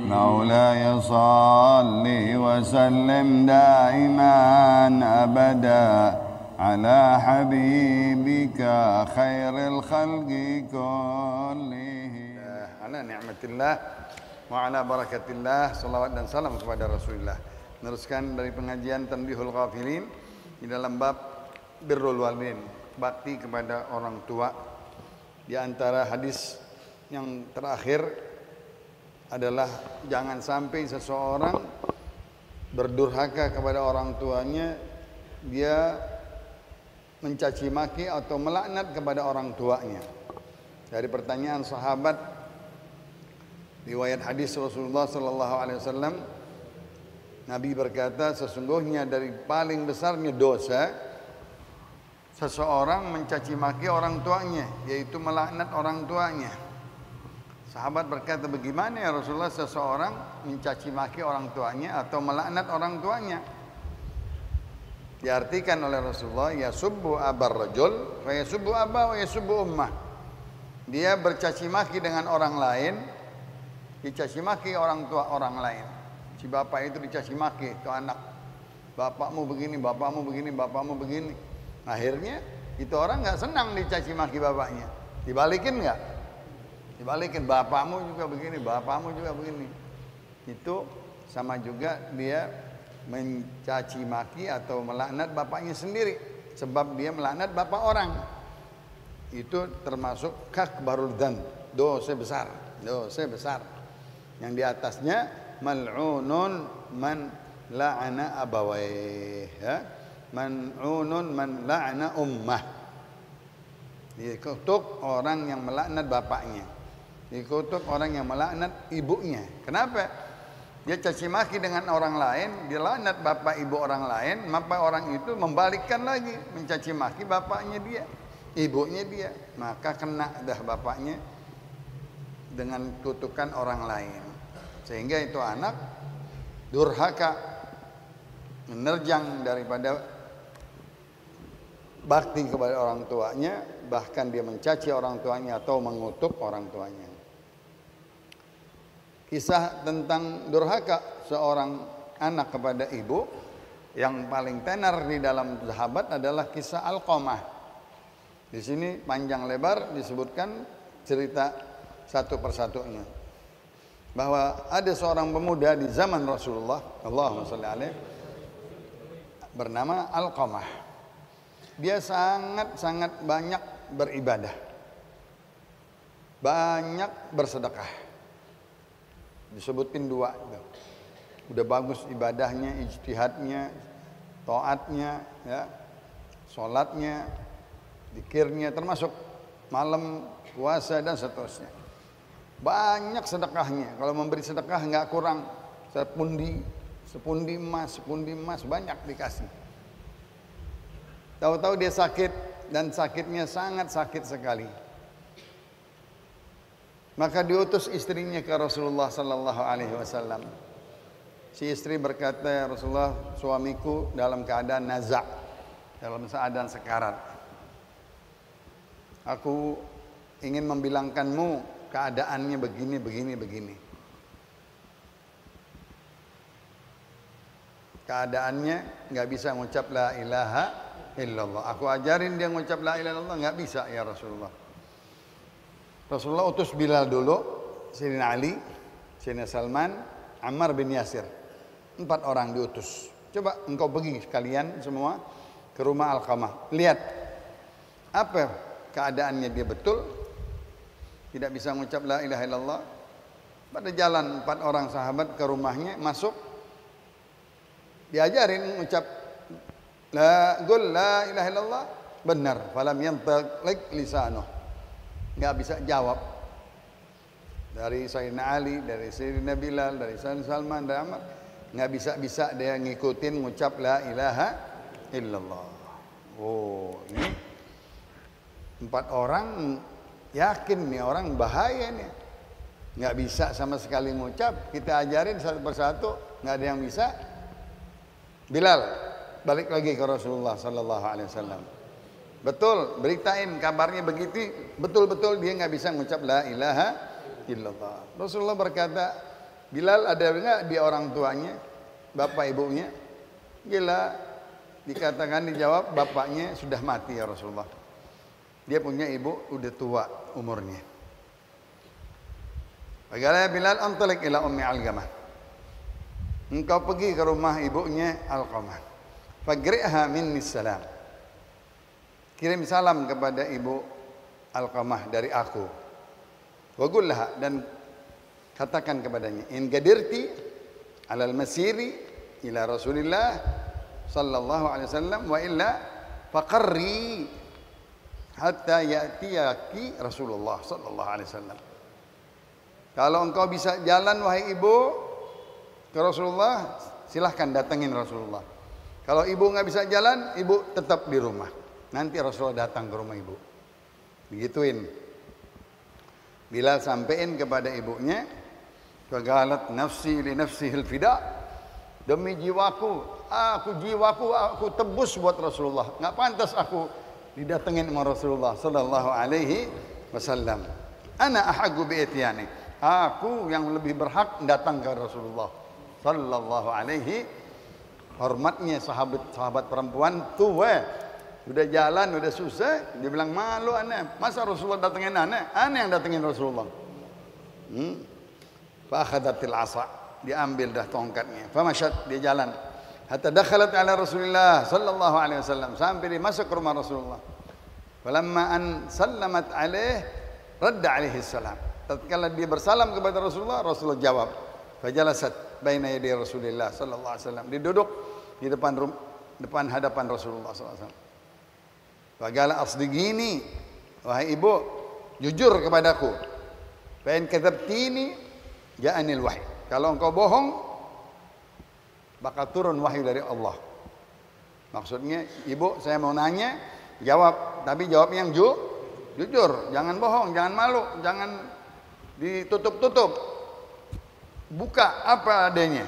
مولاي صل وسلم دائما أبدا على حبيبك خير الخلق كلهم. Ala ni'matillah wa ala barakatillah. Salawat dan salam kepada Rasulullah. Meneruskan dari pengajian Tanbihul Ghafilin di dalam bab birrul walidain, bakti kepada orang tua. Di antara hadis yang terakhir adalah jangan sampai seseorang berdurhaka kepada orang tuanya, dia mencaci maki atau melaknat kepada orang tuanya. Dari pertanyaan sahabat, riwayat hadis Rasulullah sallallahu alaihi wasallam, Nabi berkata, sesungguhnya dari paling besarnya dosa seseorang mencaci maki orang tuanya, yaitu melaknat orang tuanya. Sahabat berkata, bagaimana ya Rasulullah seseorang mencaci maki orang tuanya atau melaknat orang tuanya? Diartikan oleh Rasulullah, yasubbu abar rajul wa yasubbu aba wa yasubbu ummah. Dia bercaci maki dengan orang lain, dicaci maki orang tua orang lain. Si bapak itu dicaci maki ke anak, bapakmu begini, bapakmu begini, bapakmu begini. Akhirnya itu orang nggak senang dicaci maki bapaknya. Dibalikin nggak? Dibalikin, bapakmu juga begini, bapakmu juga begini. Itu sama juga dia mencaci maki atau melaknat bapaknya sendiri, sebab dia melaknat bapak orang. Itu termasuk akbarul dzan, dosa besar, dosa besar. Yang di atasnya mal'unun man la'ana abawayh, ya. Mal'unun man la'ana ummah. Dikutuk orang yang melaknat bapaknya, dikutuk orang yang melaknat ibunya. Kenapa? Dia caci maki dengan orang lain, dia laknat bapak ibu orang lain, maka orang itu membalikkan lagi mencaci maki bapaknya dia, ibunya dia, maka kena dah bapaknya dengan kutukan orang lain. Sehingga itu anak durhaka, menerjang daripada bakti kepada orang tuanya, bahkan dia mencaci orang tuanya atau mengutuk orang tuanya. Kisah tentang durhaka seorang anak kepada ibu yang paling tenar di dalam sahabat adalah kisah Alqamah. Di sini panjang lebar disebutkan cerita satu persatunya. Bahwa ada seorang pemuda di zaman Rasulullah, Allahumma shalli alaihi, bernama Alqamah. Dia sangat banyak beribadah, banyak bersedekah. Disebutin dua itu. Udah bagus ibadahnya, ijtihadnya, taatnya, ya, sholatnya, zikirnya, termasuk malam puasa dan seterusnya. Banyak sedekahnya. Kalau memberi sedekah nggak kurang sepundi emas banyak dikasih. Tahu-tahu dia sakit, dan sakitnya sangat sakit sekali. Maka diutus istrinya ke Rasulullah sallallahu alaihi wasallam. Si istri berkata, ya Rasulullah, suamiku dalam keadaan nazak, dalam keadaan sekarat. Aku ingin membilangkanmu keadaannya begini. Keadaannya nggak bisa mengucap la ilaha illallah. Aku ajarin dia mengucap la ilaha illallah, nggak bisa ya Rasulullah. Rasulullah utus Bilal dulu, Sayyidina Ali, Sayyidina Salman, Ammar bin Yasir. 4 orang diutus. Coba engkau pergi sekalian semua ke rumah Alqamah. Lihat apa keadaannya dia betul. Tidak bisa mengucap la ilaha illallah. Pada jalan 4 orang sahabat ke rumahnya, masuk. Diajarin mengucap la ilaha illallah. Benar. Falam yantiq lisanuh. Nggak bisa jawab. Dari Sayyidina Ali, dari Sayyidina Bilal, dari Sayyidina Salman, dari Ammar, nggak bisa dia ngikutin ngucap la ilaha illallah. Oh, ini 4 orang yakin nih orang bahaya nih, nggak bisa sama sekali ngucap. Kita ajarin satu persatu, nggak ada yang bisa. Bilal balik lagi ke Rasulullah sallallahu alaihi wasallam. Betul, beritain kabarnya begitu, betul-betul dia nggak bisa mengucap la ilaha illallah. Rasulullah berkata, Bilal ada enggak dia orang tuanya, bapak ibunya? Gila, dikatakan dijawab bapaknya sudah mati ya Rasulullah. Dia punya ibu udah tua umurnya. Bagaimana Bilal, antalik ila ummi Alqamah. Engkau pergi ke rumah ibunya Alqamah. Fagri'ha minni salam. Kirim salam kepada ibu Alqamah dari aku. Wagullaha, dan katakan kepadanya, in gadirti alal masiri ila Rasulillah sallallahu alaihi wasallam wa illa faqarri hatta ya'tiyaki Rasulullah sallallahu alaihi wasallam. Kalau engkau bisa jalan wahai ibu ke Rasulullah, silahkan datengin Rasulullah. Kalau ibu nggak bisa jalan, ibu tetap di rumah. Nanti Rasulullah datang ke rumah ibu. Begituin. Bilal sampein kepada ibunya, fagalat nafsi li nafsihil fida. Demi jiwaku, aku tebus buat Rasulullah. Nggak pantas aku didatengin sama Rasulullah sallallahu alaihi wasallam. Ana ahaqu bi ityani. Aku yang lebih berhak datang ke Rasulullah sallallahu alaihi. Hormatnya sahabat perempuan tua, udah jalan udah susah, dia bilang malu aneh, masa Rasulullah datengin aneh yang datengin Rasulullah. Fa akhadatil asa, diambil dah tongkatnya, fa masyat, dia jalan hatta dakhalat ala Rasulillah sallallahu alaihi wasallam, sampai dia masuk ke rumah Rasulullah. Falamma an sallamat alaih radda alaihi salam. Tatkala dia bersalam kepada Rasulullah, Rasulullah jawab. Fajalasat baina yaday Rasulillah sallallahu alaihi wasallam. Dia duduk di depan hadapan Rasulullah sallallahu alaihi wasallam. Faqala asdiqini, wahai ibu, jujur kepadaku. Fa in kadzabtini ja'anil wahyi. Kalau engkau bohong, bakal turun wahyu dari Allah. Maksudnya, ibu, saya mau nanya, jawab, tapi jawabnya yang jujur, jangan bohong, jangan malu, jangan ditutup-tutup. Buka apa adanya.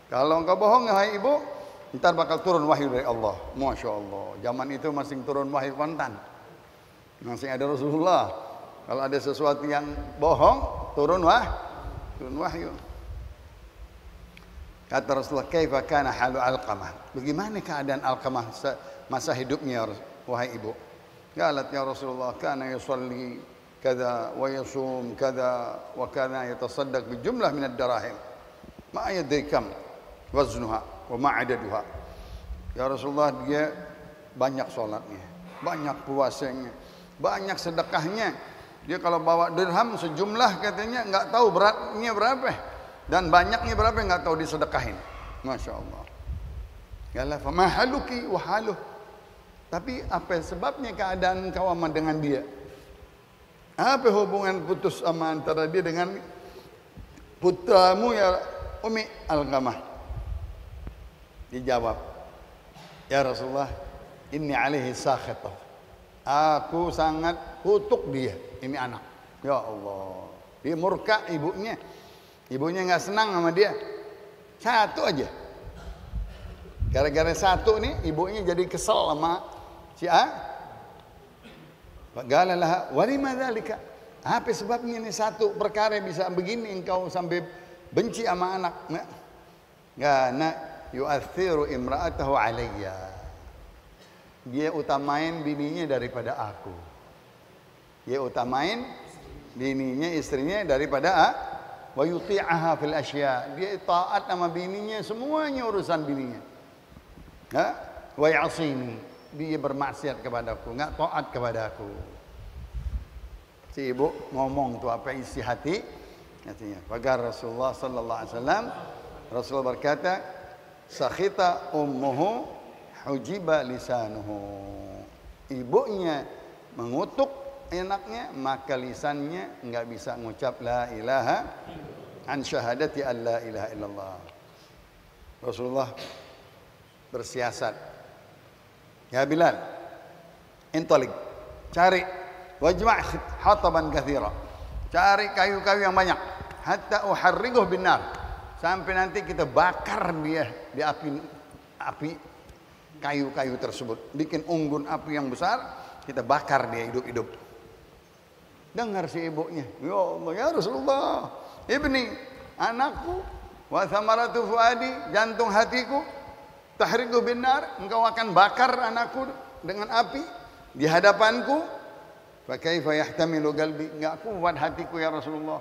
Kalau engkau bohong, wahai ibu, ntar bakal turun wahyu dari Allah. Masya Allah. Zaman itu masih turun wahyu kontan. Masih ada Rasulullah. Kalau ada sesuatu yang bohong, turun wahyu. Kata Rasulullah, kaifa kana halu Alqamah? Bagaimana keadaan Alqamah masa hidupnya, wahai ibu? Qalat ya Rasulullah, kana yusalli kada wa yasum kada wa kana yatasaddaq bi jumlah min ad-darahim. Ma yadri kam waznuha wa ma adaduha. Ya Rasulullah, dia banyak salatnya, banyak puasanya, banyak sedekahnya. Dia kalau bawa dirham sejumlah katanya enggak tahu beratnya berapa dan banyaknya berapa enggak tahu disedekahin. Masya Allah. Yalah fa ma haluki wa haluh. Tapi apa sebabnya keadaan kau sama dengan dia? Apa hubungan putus sama antara dia dengan putramu ya Ummi Alqamah? Dijawab, ya Rasulullah, inni alaihi sakhata. Aku sangat kutuk dia, ini anak. Ya Allah, dia murka ibunya. Ibunya nggak senang sama dia. Satu aja. Gara-gara satu nih, ibunya jadi kesel sama si A. Faqala laha wa lima dzalika? Apa sebabnya ini satu perkara bisa begini engkau sampai benci sama anak? Karena yu'athiru imra'atahu alayya. Dia utamain bininya daripada aku. Dia utamain bininya, istrinya daripada wa yuti'aha fil asya. Dia taat sama bininya, semuanya urusan bininya. Wa ya'sini. Dia bermaksiat kepadaku, enggak taat kepadaku. Si ibu ngomong tuh apa isi hati katanya. Pagar Rasulullah sallallahu alaihi wasallam, Rasulullah berkata, sakhita ummuhu hujiba lisanuhu. Ibunya mengutuk anaknya, maka lisannya enggak bisa mengucap la ilaha an syahadati an la ilaha illallah. Rasulullah bersiasat, ya Bilal, intalik, cari wajma' hataban katsira, cari kayu-kayu yang banyak, hatta uharriguh binar, sampai nanti kita bakar dia di api kayu-kayu tersebut, bikin unggun api yang besar, kita bakar dia hidup-hidup. Dengar si ibunya, ya Allah ya Rasulullah, ibni anakku, wa thamaratu fuadi, jantung hatiku, tahriqu binar, engkau akan bakar anakku dengan api di hadapanku. Fa kaifa yahtamilu qalbi, enggak kuat hatiku ya Rasulullah.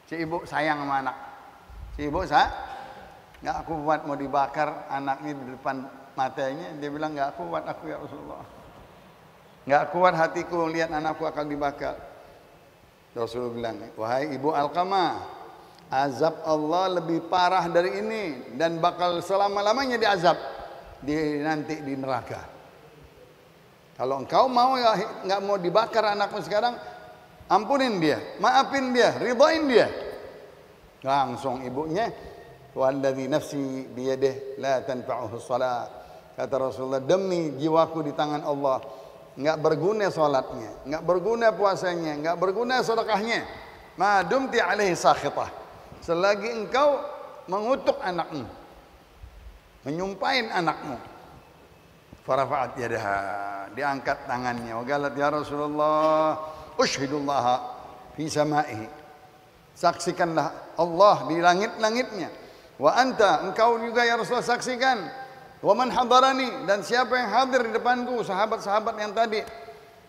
Si ibu sayang sama anak. Si ibu enggak kuat mau dibakar anaknya di depan matanya, dia bilang enggak kuat aku ya Rasulullah. Enggak kuat hatiku lihat anakku akan dibakar. Rasulullah bilang, wahai ibu Alqamah, azab Allah lebih parah dari ini dan bakal selama-lamanya diazab nanti di neraka. Kalau engkau mau ya enggak mau dibakar anakmu sekarang, ampunin dia, maafin dia, ridhain dia. Langsung ibunya, walladzi nafsi biyadihi la tanfa'uhu shalah. Kata Rasulullah, demi jiwaku di tangan Allah, enggak berguna salatnya, enggak berguna puasanya, enggak berguna sedekahnya. Ma dumti alaihi sakhitah. Selagi engkau mengutuk anakmu, menyumpahin anakmu. Farafa'at yadaha, diangkat tangannya. Wa qalat ya Rasulullah, ushhidullah fi sama'ihi. Saksikanlah Allah di langit-langitnya. Wa anta, engkau juga ya Rasulullah saksikan. Wa man hadarani, dan siapa yang hadir di depanku, sahabat-sahabat yang tadi.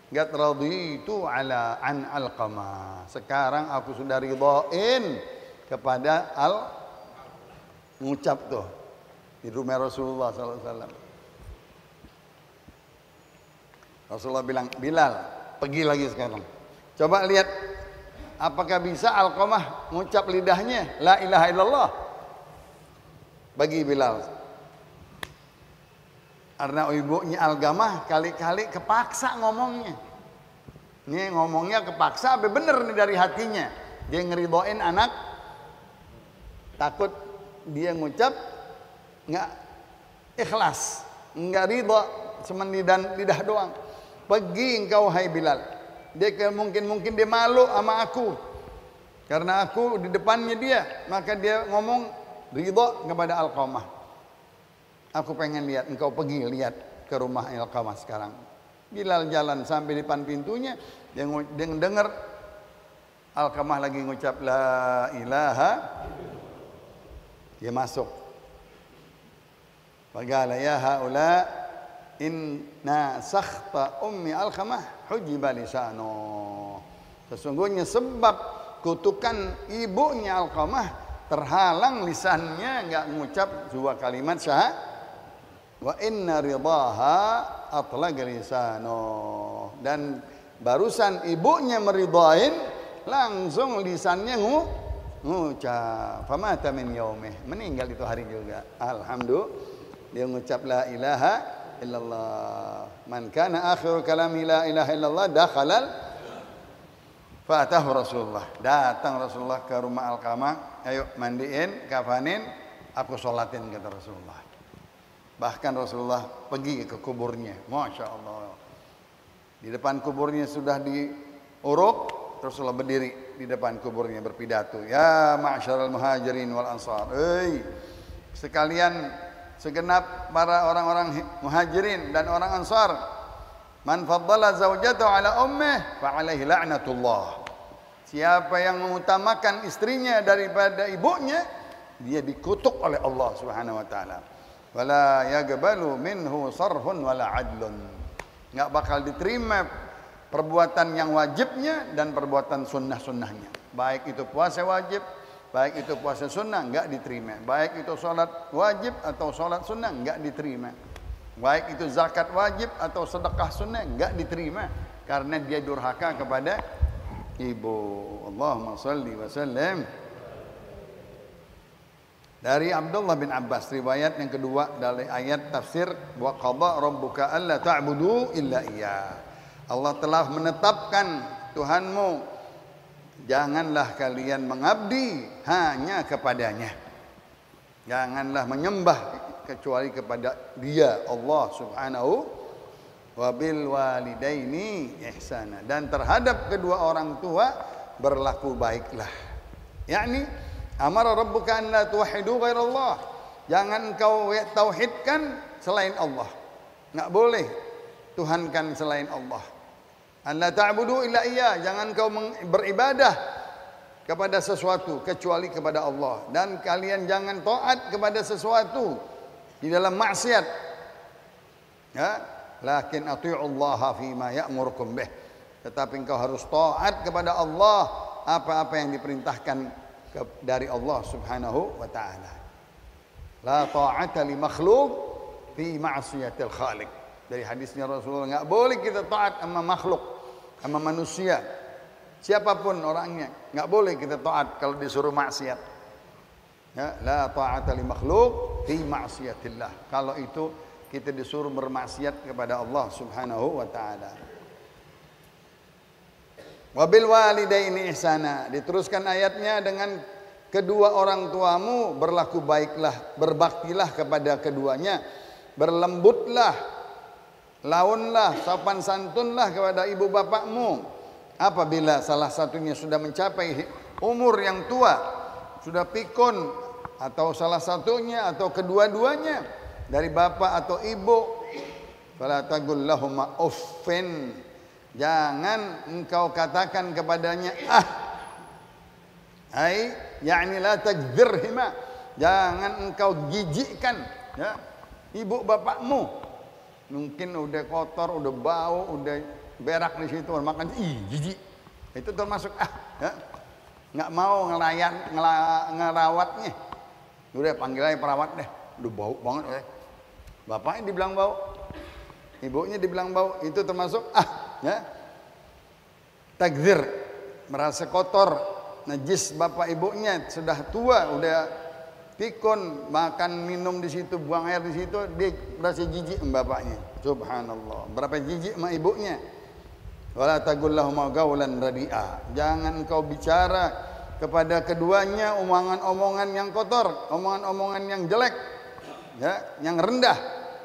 Qad raditu ala an Alqamah. Sekarang aku sudah ridhain kepada mengucap tuh di rumah Rasulullah sallallahu alaihi wasallam. Rasulullah bilang, Bilal, pergi lagi sekarang. Coba lihat apakah bisa Alqamah mengucap lidahnya la ilaha illallah. Bagi Bilal. Karena ibunya Alqamah kali-kali kepaksa ngomongnya. Ini ngomongnya kepaksa, tapi bener nih dari hatinya. Dia ngeridoin anak, takut dia ngucap nggak ikhlas, nggak ridho, cuma lidah doang. Pergi engkau hai Bilal. Dia mungkin dia malu sama aku, karena aku di depannya dia, maka dia ngomong ridho kepada Alqamah. Aku pengen lihat, engkau pergi lihat ke rumah Alqamah sekarang. Bilal jalan sampai depan pintunya, dia dengar Alqamah lagi ngucap la ilaha. Dia masuk. Faqala ya haula inna sakhta ummi Alqamah hujiba lisanu. Sesungguhnya sebab kutukan ibunya Alqamah terhalang lisannya, enggak mengucap dua kalimat syahadat. Wa inna ridaha atlaqa lisanu. Dan barusan ibunya meridhain, langsung lisannya ngucap. Famata min yaumih, meninggal itu hari juga. Alhamdulillah, dia mengucap la ilaha illallah. Man kana akhiru kalami la ilaha illallah dakhalal. Fatahu Rasulullah. Datang Rasulullah ke rumah Alqamah, ayo mandiin, kafanin, aku sholatin, kata Rasulullah. Bahkan Rasulullah pergi ke kuburnya. Masya Allah. Di depan kuburnya sudah diuruk, Rasulullah berdiri di depan kuburnya berpidato. Ya ma'syaral muhajirin wal ansar. Sekalian segenap para orang-orang muhajirin dan orang ansar. Man faddala zawjatahu ala ummih fa alaihi la'natullah. Siapa yang mengutamakan istrinya daripada ibunya, dia dikutuk oleh Allah Subhanahu wa taala. Wala yaqbalu minhu sarfun wala adlun. Enggak bakal diterima perbuatan yang wajibnya dan perbuatan sunnah-sunnahnya. Baik itu puasa wajib, baik itu puasa sunnah, enggak diterima. Baik itu sholat wajib atau sholat sunnah, enggak diterima. Baik itu zakat wajib atau sedekah sunnah, enggak diterima. Karena dia durhaka kepada ibu. Allahumma salli wa sallim. Dari Abdullah bin Abbas, riwayat yang kedua dari ayat tafsir wa qada rabbuka alla ta'budu illa iyyah. Allah telah menetapkan Tuhanmu, janganlah kalian mengabdi hanya kepadanya. Janganlah menyembah kecuali kepada Dia, Allah Subhanahu wa bil walidaini ihsana. Dan terhadap kedua orang tua berlaku baiklah. Yakni amara rabbuka an la tuwahhidu ghairallah. Jangan engkau tauhidkan selain Allah. Enggak boleh tuhankan selain Allah. An la ta'budu illa iyyah. Jangan engkau beribadah kepada sesuatu kecuali kepada Allah, dan kalian jangan taat kepada sesuatu di dalam maksiat. Ya, lakin atiullaha fima ya'murukum bih. Tetapi engkau harus taat kepada Allah apa-apa yang diperintahkan dari Allah Subhanahu wa taala. La ta'ata li makhluq fi ma'siyatil khaliq. Dari hadisnya Rasulullah, enggak boleh kita taat sama makhluk, sama manusia. Siapapun orangnya, enggak boleh kita taat kalau disuruh maksiat. Ya, la ta'ata li makhluq fi ma'siyatillah. Kalau itu kita disuruh bermaksiat kepada Allah Subhanahu wa taala. Wabil walidaini ihsana. Diteruskan ayatnya, dengan kedua orang tuamu berlaku baiklah, berbaktilah kepada keduanya, berlembutlah, launlah, sopan santunlah kepada ibu bapakmu. Apabila salah satunya sudah mencapai umur yang tua, sudah pikun, atau salah satunya atau kedua-duanya dari bapak atau ibu, fala taqul lahuma uffin. Jangan engkau katakan kepadanya yakni la takdzirhima. Jangan engkau jijikkan, ya, ibu bapakmu. Mungkin udah kotor, udah bau, udah berak di situ, makan jijik. Itu termasuk ya. Nggak mau ngerawatnya. Udah panggil aja perawat deh. Udah bau banget. Bapaknya dibilang bau, ibunya dibilang bau, itu termasuk ya, takdzir, merasa kotor, najis bapak ibunya, sudah tua, udah pikun, makan minum di situ, buang air di situ, dia merasa jijik sama bapaknya. Subhanallah, berapa jijik sama ibunya. Wala taqul lahum qawlan radi'a. Jangan kau bicara kepada keduanya omongan-omongan yang kotor, omongan-omongan yang jelek, ya, yang rendah,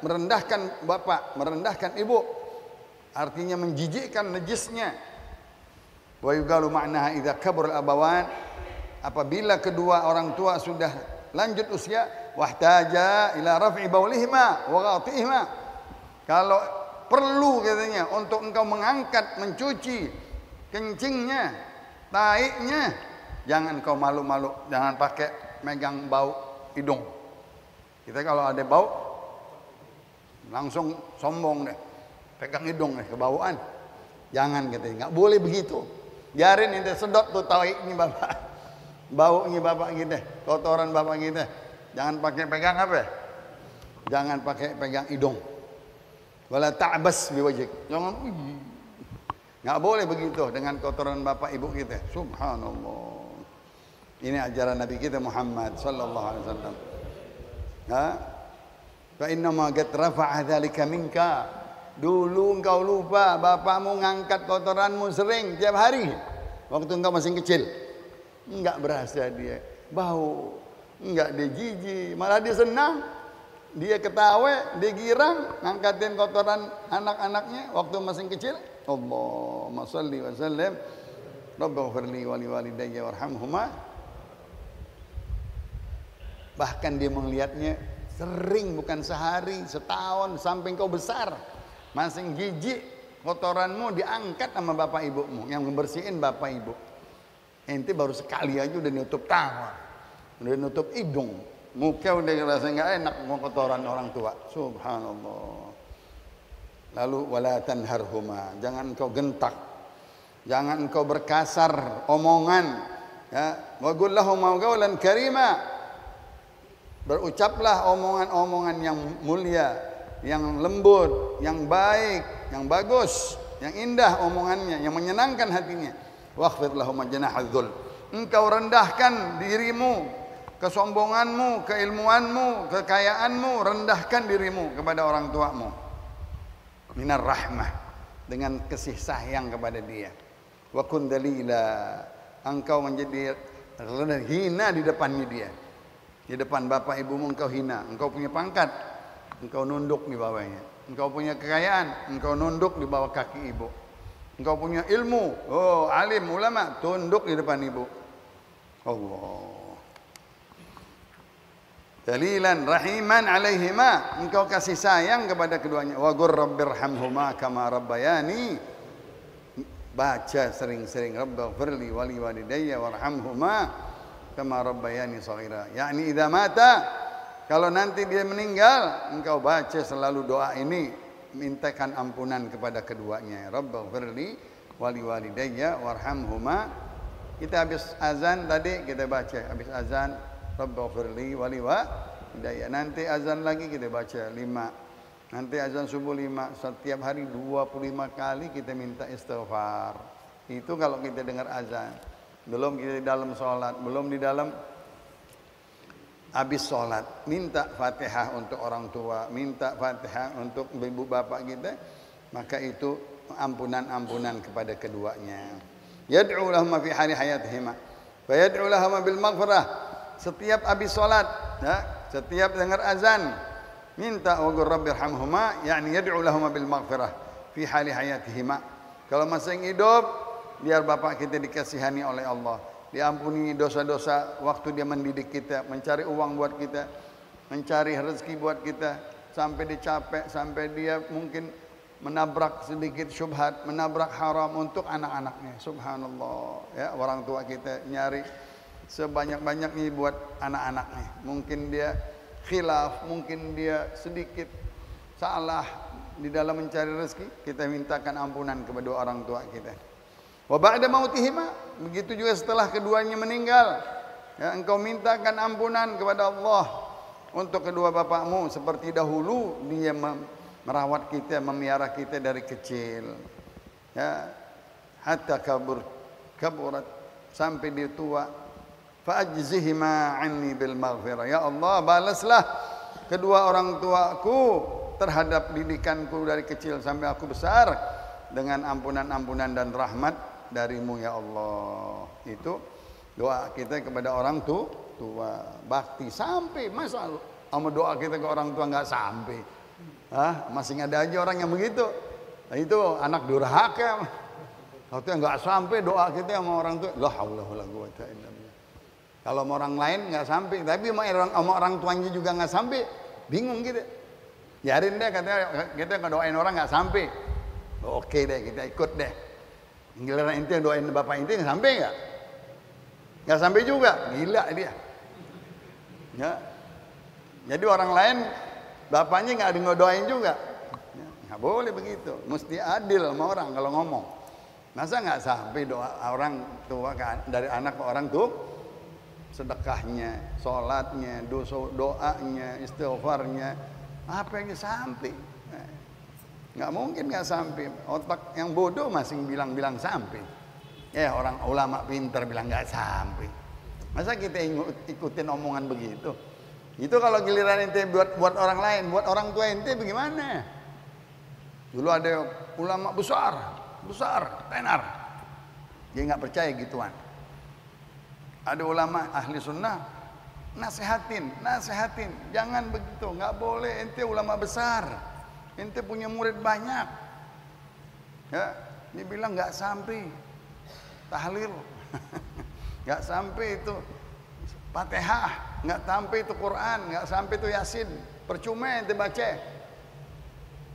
merendahkan bapak, merendahkan ibu, artinya menjijikkan, najisnya. Wa yuqalu ma'naha idza kabura al-abawan, apabila kedua orang tua sudah lanjut usia, wahtaja ila raf'i baulihima wa ghatihima. Kalau perlu katanya untuk engkau mengangkat, mencuci kencingnya, taiknya, jangan kau malu-malu, jangan pakai megang bau hidung. Kita kalau ada bau langsung sombong deh, pegang hidung deh, kebauan. Jangan katanya, nggak boleh begitu. Biarin ente sedot tuh taiknya bapak, baunya bapak kita, kotoran bapak kita. Jangan pakai pegang apa? Jangan pakai pegang hidung. Wala ta'bas biwajhik. Jangan, nggak boleh begitu dengan kotoran bapak ibu kita. Subhanallah. Ini ajaran Nabi kita Muhammad sallallahu alaihi wasallam. Fa inna ma qad rafa'a dzalika minka. Dulu engkau lupa, bapakmu ngangkat kotoranmu sering tiap hari waktu engkau masih kecil. Enggak berasa dia bau, enggak dia jijik, malah dia senang. Dia ketawa, dia girang ngangkatin kotoran anak-anaknya waktu masih kecil. Allahumma shalli wa sallim Rabbighfirli wa liwalidayya warhamhuma. Bahkan dia melihatnya sering, bukan sehari, setahun, sampai engkau besar. Masih jijik, kotoranmu diangkat sama bapak ibumu yang membersihin bapak ibu. Ente baru sekali aja udah nutup tangan, udah nutup hidung, muka udah ngerasa nggak enak mau kotoran orang tua. Subhanallah. Lalu wala tanharhuma, jangan engkau gentak, jangan engkau berkasar omongan, ya. Wa qul lahum qawlan karima, berucaplah omongan-omongan yang mulia, yang lembut, yang baik, yang bagus, yang indah omongannya, yang menyenangkan hatinya. Wakhfid lahum janahadzul. Engkau rendahkan dirimu, kesombonganmu, keilmuanmu, kekayaanmu, rendahkan dirimu kepada orang tuamu. Minar rahmah, dengan kasih sayang kepada dia. Wa kun dalila, engkau menjadi hina di depannya dia. Di depan bapak ibumu engkau hina. Engkau punya pangkat, engkau nunduk di bawahnya. Engkau punya kekayaan, engkau nunduk di bawah kaki ibu. Engkau punya ilmu, alim, ulama, tunduk di depan ibu. Allah. Dalilan rahiman alaihima, engkau kasih sayang kepada keduanya. Wa qur rabbirhamhuma kama rabbayani baca sering-sering Rabbighfirli wa liwalidayya warhamhuma kama rabbayani shaghira. Yakni idza mata, kalau nanti dia meninggal, engkau baca selalu doa ini, mintakan ampunan kepada keduanya. Rabbighfirli wa liwalidayya warhamhuma. Kita habis azan tadi kita baca, habis azan Rabbighfirli wa liwalidayya. Nanti azan lagi kita baca 5. Nanti azan subuh 5, setiap hari 25 kali kita minta istighfar. Itu kalau kita dengar azan. Belum kita di dalam sholat, belum di dalam habis sholat. Minta Fatihah untuk orang tua, minta Fatihah untuk ibu bapak kita. Maka itu ampunan-ampunan kepada keduanya. Yad'u lahum fi hali hayatihima. Fa yad'u lahum bil maghfirah. Setiap habis sholat, ya, setiap dengar azan, minta waghfir rabbirhamhuma, yakni yad'u lahum bil maghfirah fi hali hayatihima. Kalau masih hidup, biar bapak kita dikasihani oleh Allah, diampuni dosa-dosa waktu dia mendidik kita, mencari uang buat kita, mencari rezeki buat kita, sampai dia capek, sampai dia mungkin menabrak sedikit syubhat, menabrak haram untuk anak-anaknya. Subhanallah, ya, orang tua kita nyari sebanyak-banyaknya buat anak-anaknya. Mungkin dia khilaf, mungkin dia sedikit salah di dalam mencari rezeki, kita mintakan ampunan kepada orang tua kita. Wa ba'da mautihima, begitu juga setelah keduanya meninggal, ya, engkau mintakan ampunan kepada Allah untuk kedua bapakmu seperti dahulu dia merawat kita, memelihara kita dari kecil, ya, hatta kaburat, sampai dia tua. Fa'ajzihima anni bil maghfirah. Ya Allah, balaslah kedua orang tuaku terhadap didikanku dari kecil sampai aku besar dengan ampunan-ampunan dan rahmat darimu ya Allah. Itu doa kita kepada orang tua. Bakti sampai, masa sama doa kita ke orang tua nggak sampai? Masih ada aja orang yang begitu. Nah, itu anak durhaka. Waktu yang nggak sampai doa kita sama orang tua. La haula wala quwata illa billah. Kalau sama orang lain nggak sampai, tapi sama orang tuanya juga nggak sampai, bingung gitu. Biarin deh, katanya kita ngedoain orang nggak sampai. Oke deh, kita ikut deh. Giliran ente doain bapak ente nggak sampai nggak? Nggak sampai juga, gila dia. Ya. Jadi orang lain bapaknya nggak ada ngedoain juga. Ya, nggak boleh begitu, mesti adil sama orang kalau ngomong. Masa nggak sampai doa orang tua dari anak ke orang tuh? Sedekahnya, sholatnya, doanya, istighfarnya, apa yang sampai? Nggak mungkin nggak sampai. Otak yang bodoh masih bilang sampai. Orang ulama pintar bilang nggak sampai. Masa kita ikutin omongan begitu? Itu kalau giliran ente buat orang lain, buat orang tua ente bagaimana? Dulu ada ulama besar, tenar. Dia nggak percaya gituan. Ada ulama ahli sunnah nasihatin, jangan begitu, nggak boleh, ente ulama besar, ente punya murid banyak, ya, dia bilang nggak sampai tahlil, nggak sampai itu Fatihah, nggak sampai itu Quran, nggak sampai itu Yasin, percuma ente baca.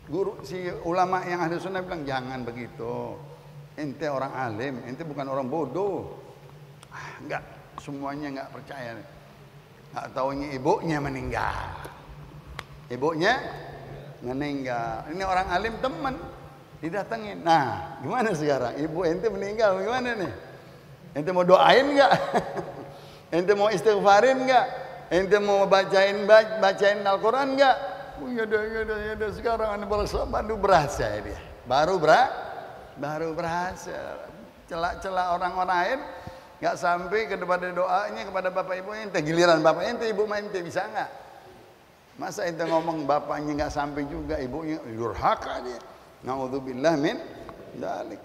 Guru si ulama yang ahli sunnah bilang jangan begitu, ente orang alim, ente bukan orang bodoh. Enggak, semuanya enggak percaya. Enggak taunya ibunya meninggal. Ini orang alim teman didatengin. Nah, gimana sekarang? Ibu ente meninggal gimana nih? Ente mau doain enggak? Ente mau istighfarin enggak? Ente mau bacain Al-Quran enggak? Oh, ya udah sekarang baru berasa dia. Baru berasa. Celak-celak orang lain nggak sampai kepada doanya kepada bapak ibu ente, giliran bapak ente ibu ente bisa nggak? Masa ente ngomong bapaknya nggak sampai juga, ibunya durhaka dia. Naudzubillah min dzalik.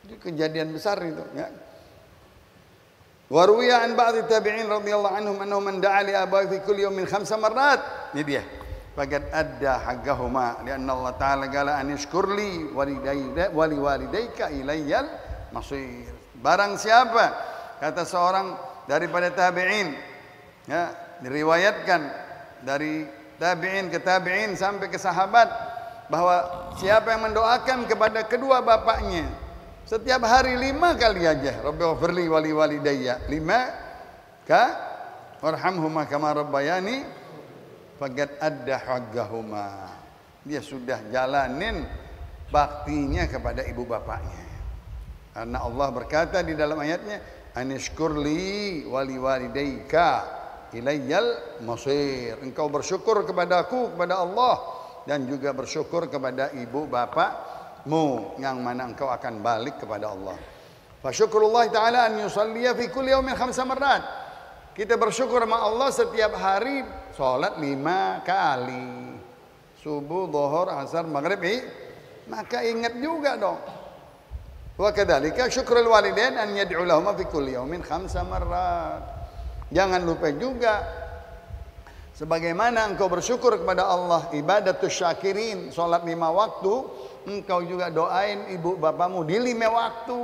Itu kejadian besar itu, ya. Wa ruwiya an ba'd tabi'in radhiyallahu anhum annahu man da'a li abawayhi fi kulli yawmin 5 marrat. Ini dia. Faqad adda haqqahuma li'anna Allah ta'ala qala an ishkurli wa liwalidayka ilayyal masir. Barang siapa, kata seorang daripada tabi'in, ya, diriwayatkan dari tabi'in ke tabi'in sampai ke sahabat, bahwa siapa yang mendoakan kepada kedua bapaknya setiap hari 5 kali aja, Rabbighfirli wa li walidayya, 5 warhamhuma kama rabbayani faqad adda haqqahuma. Dia sudah jalanin baktinya kepada ibu bapaknya. Karena Allah berkata di dalam ayatnya, anishkurli wa li walidayka ilayyal masir. Engkau bersyukur kepadaku, kepada Allah, dan juga bersyukur kepada ibu bapakmu, yang mana engkau akan balik kepada Allah. Fa syukrullah ta'ala an yusalliya fi kulli yawmin 5 marrat. Kita bersyukur sama Allah setiap hari salat 5 kali. Subuh, zuhur, asar, maghrib. Maka ingat juga dong. Wa kadzalika syukrul walidain an yad'u lahum fi kulli yawmin 5 marrat. Jangan lupa juga sebagaimana engkau bersyukur kepada Allah, ibadatus syakirin, salat 5 waktu, engkau juga doain ibu bapamu di 5 waktu.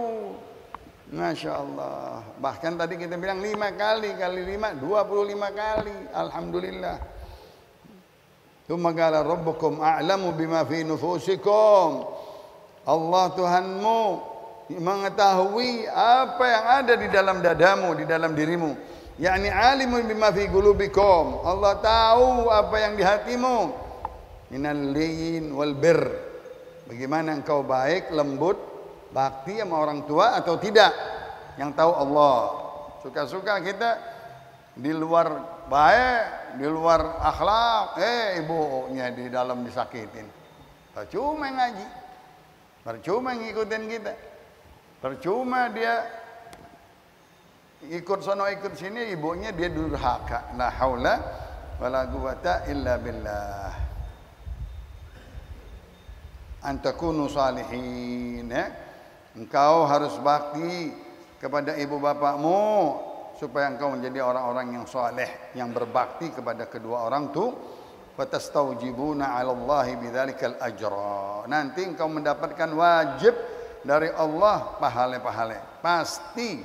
Masya Allah. Bahkan tadi kita bilang 5 kali 5, 25 kali. Alhamdulillah. Tsumma qala rabbukum a'lamu bima fi nufusikum. Allah Tuhanmu mengetahui apa yang ada di dalam dadamu, di dalam dirimu. yakni alimun bima fi qulubikum. Allah tahu apa yang di hatimu. Minal liyin wal bir. Bagaimana engkau baik, lembut, bakti sama orang tua atau tidak. Yang tahu Allah. Suka-suka kita di luar baik, di luar akhlak, ibunya di dalam disakitin. Percuma ngaji. Percuma ngikutin kita. Percuma dia ikut sono ikut sini, ibunya dia durhaka. La haula wala quwata illa billah. Antakunu salihin, ya. Engkau harus bakti kepada ibu bapakmu supaya engkau menjadi orang-orang yang saleh, yang berbakti kepada kedua orang tu. Fatastawjibuna 'ala Allahi bidzalikal ajra. Nanti engkau mendapatkan wajib dari Allah pahala-pahala. Pasti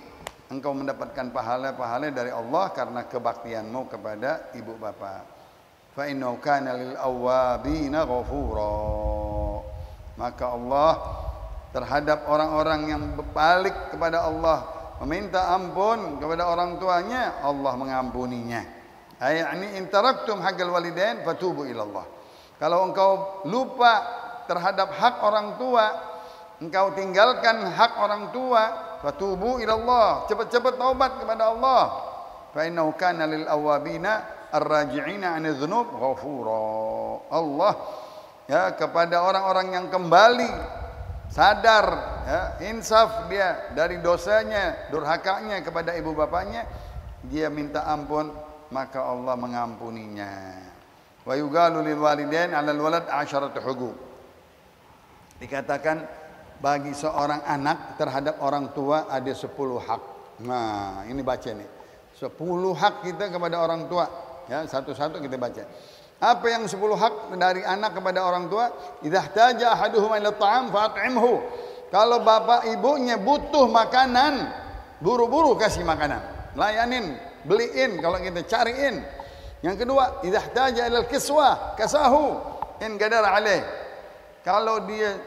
engkau mendapatkan pahala-pahala dari Allah karena kebaktianmu kepada ibu bapa. Fa innahu kana lil awwabina ghafura. Maka Allah terhadap orang-orang yang berbalik kepada Allah, meminta ampun kepada orang tuanya, Allah mengampuninya. Ayani in taraktum haqqal walidain fatubu ila Allah. Kalau engkau lupa terhadap hak orang tua, engkau tinggalkan hak orang tua, fatubu ila Allah, cepat-cepat taubat kepada Allah. Fa innahu kana lil awabina ar-raji'ina 'anil dzunub ghafura. Allah ya kepada orang-orang yang kembali sadar, ya, insaf dia dari dosanya, durhakanya kepada ibu bapaknya, dia minta ampun, maka Allah mengampuninya. Wa yuqalu lil walidain 'alal walad 'asharatu huquq. Dikatakan bagi seorang anak terhadap orang tua ada 10 hak. Nah, ini baca nih. 10 hak kita kepada orang tua. Ya, satu-satu kita baca. Apa yang 10 hak dari anak kepada orang tua? Idza ihtaja ahaduhuma ila ta'am fa'at'imhu. Kalau bapak ibunya butuh makanan, buru-buru kasih makanan. Layanin, beliin kalau kita cariin. Yang kedua, idza ihtaja ila al-kiswa kasahu in qadara alaih. Kalau dia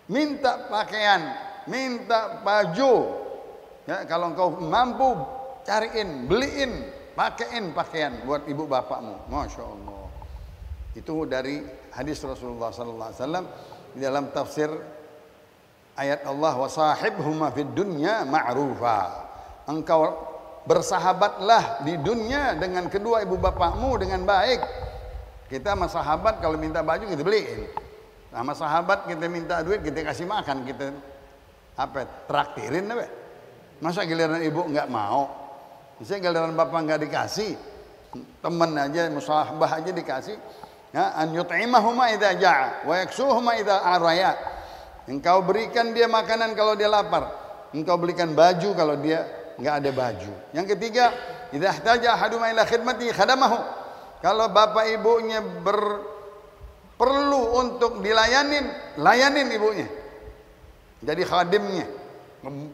minta pakaian, minta baju, ya, kalau engkau mampu cariin, beliin, pakaiin pakaian buat ibu bapakmu. Masya Allah. Itu dari hadis Rasulullah sallallahu alaihi wasallam di dalam tafsir ayat Allah, wa sahibhuma fid dunya ma'rufa. Engkau bersahabatlah di dunia dengan kedua ibu bapakmu dengan baik. Kita sama sahabat kalau minta baju kita beliin. Sama sahabat kita minta duit kita kasih makan, kita apa traktirin apa? Masa giliran ibu enggak mau? Misalnya giliran bapak enggak dikasih, teman aja musahabah aja dikasih. Ya, an yut'imahuma idza ja'a wa yaksuhuma idza araya. Engkau berikan dia makanan kalau dia lapar. Engkau belikan baju kalau dia enggak ada baju. Yang ketiga, idza ihtaja ahaduma ila khidmati khadamahu. Kalau bapak ibunya perlu untuk dilayanin, layanin ibunya. Jadi khadimnya,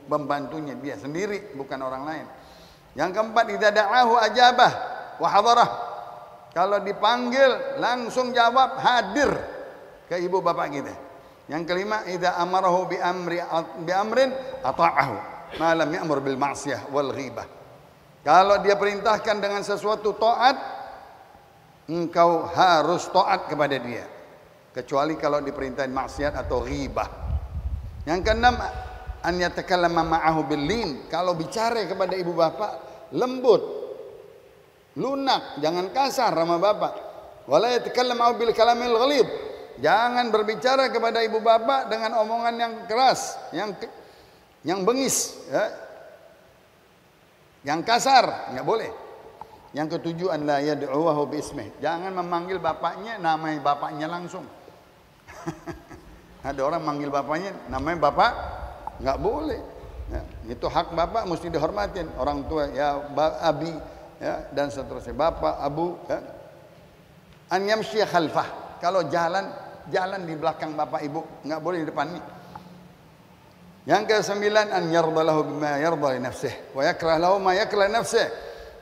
membantunya dia sendiri, bukan orang lain. Yang keempat, idza da'ahu ajabah wa hadarah. Kalau dipanggil langsung jawab, hadir. ke ibu bapak kita. Yang kelima, idza amarahu bi amrin ata'ahu ma lam ya'mur bil ma'siyah wal ghibah. Kalau dia perintahkan dengan sesuatu taat, engkau harus taat kepada dia, kecuali kalau diperintahin maksiat atau ghibah. Yang keenam, an yatakallama ma'ahu bil lin. Kalau bicara kepada ibu bapak lembut, lunak, jangan kasar sama bapak. Wala yatakallam ma'ahu bil kalamil ghalid. Jangan berbicara kepada ibu bapak dengan omongan yang keras, yang bengis, ya. Yang kasar, enggak boleh. Yang ketujuh, an la yad'uhu bi ismih. Jangan memanggil bapaknya namanya bapaknya langsung. Ada orang manggil bapaknya namanya bapak, enggak boleh. Ya, itu hak bapak mesti dihormatin. Orang tua ya abi, ya, dan seterusnya. Bapak, abu, ya. An yamshi khalfah. Kalau jalan di belakang bapak ibu, enggak boleh di depannya. Yang ke-9, an yardalahu bima yarda li nafsihi wa yakrah lahu ma yakrah nafsihi.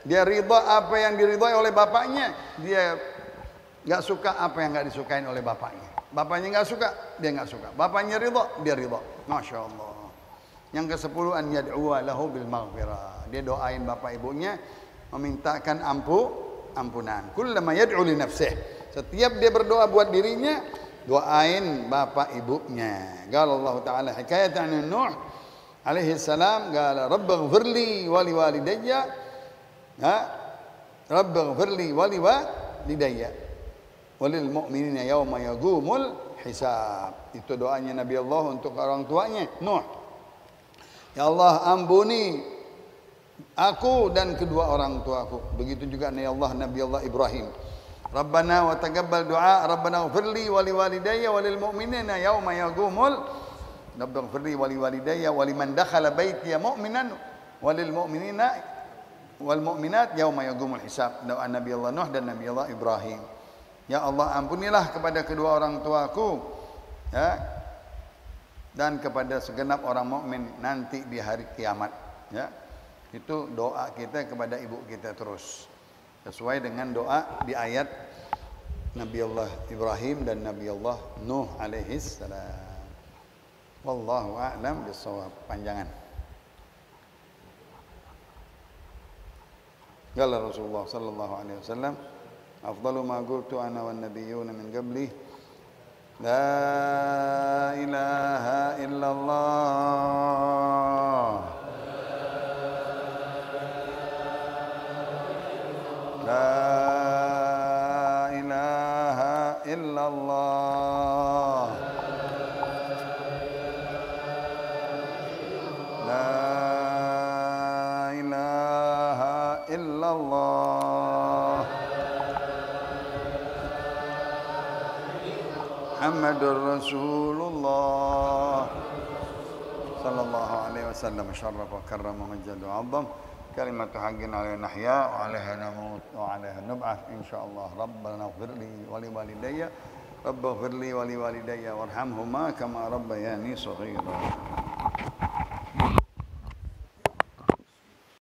Dia ridha apa yang diridhai oleh bapaknya, dia enggak suka apa yang enggak disukain oleh bapaknya. Bapaknya enggak suka, dia enggak suka. Bapaknya ridha, dia ridha. Masyaallah. Yang ke-10, an yad'u lahu bil maghfirah. Dia doain bapak ibunya, memintakan ampunan. Kullama yad'u li nafsihi. Setiap dia berdoa buat dirinya, doain bapak ibunya. Qala Allah Ta'ala hikayatan an Nuh alaihi salam, qala rabbighfirli wa liwalidayya, rabbighfirli wa liwalidayya walil mu'minina yauma yaqumul hisab. Itu doanya Nabi Allah untuk orang tuanya Nuh. Ya Allah, ampuni aku dan kedua orang tuaku. Begitu juga Nabi Allah Ibrahim. Rabbana wa taqabbal du'a, Rabbana ighfirli wa liwalidayya wa lil mu'minina yauma yaqumul, Rabbana ighfirli wa liwalidayya wa liman dakhala baitiya mu'minan wa lil mu'minina wal mu'minat yauma yaqumul hisab. Doa Nabi Allah Nuh dan Nabi Allah Ibrahim. Ya Allah, ampunilah kepada kedua orang tuaku, ya, dan kepada segenap orang mukmin nanti di hari kiamat, ya. Itu doa kita kepada ibu kita terus, sesuai dengan doa di ayat Nabi Allah Ibrahim dan Nabi Allah Nuh alaihi salam. Wallahu a'lam bissawab. Panjangan. Qala Rasulullah sallallahu alaihi wasallam, afdalu ma qultu ana wan nabiyyuna min qabli, la ilaha illallah, la ilaha illallah, la ilaha illallah, Muhammadur Rasulullah sallallahu alaihi wasallam, syarraf wa karrama majjad wa 'azzam. Kalimatu haqqin 'alaina nahya wa 'alaiha namut wa 'alaiha nub'ats insyaallah. Rabbana ighfirli wa liwalidayya, Rabbighfirli wa liwalidayya warhamhuma kama rabbayani shaghira.